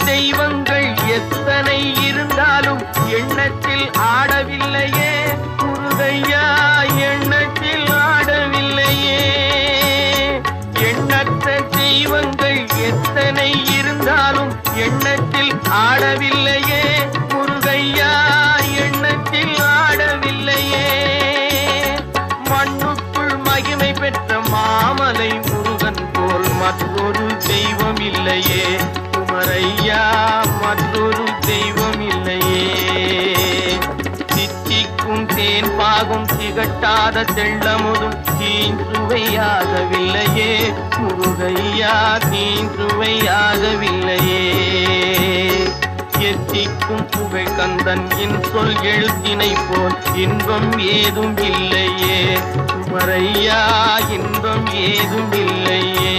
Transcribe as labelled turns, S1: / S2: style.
S1: தெய்வங்கள் எத்தனை இருந்தாலும் எண்ணத்தில் ஆடவில்லையே முருகையா, எண்ணத்தில் ஆடவில்லையே. எண்ணற்ற தெய்வங்கள் எத்தனை இருந்தாலும் எண்ணத்தில் ஆடவில்லையே முருகையா, எண்ணத்தில் ஆடவில்லையே. மண்ணுக்குள் மகிமை பெற்ற மாமலை முருகன் போல் மற்றொரு தெய்வம் இல்லையே குமரையா, மற்றொரு தெய்வம் இல்லையே. தித்திக்கும் தேன் பாகும் திகட்டாத தெள்ளமுதும் தீஞ்சுவையாகவில்லையே முருகையா, தீஞ்சுவையாகவில்லையே. எத்திக்கும் புகழ் கந்தன் என் சொல் எழுத்தினை போல் இன்பம் ஏதும் இல்லையே குமரையா, இன்பம் ஏதும் இல்லையே.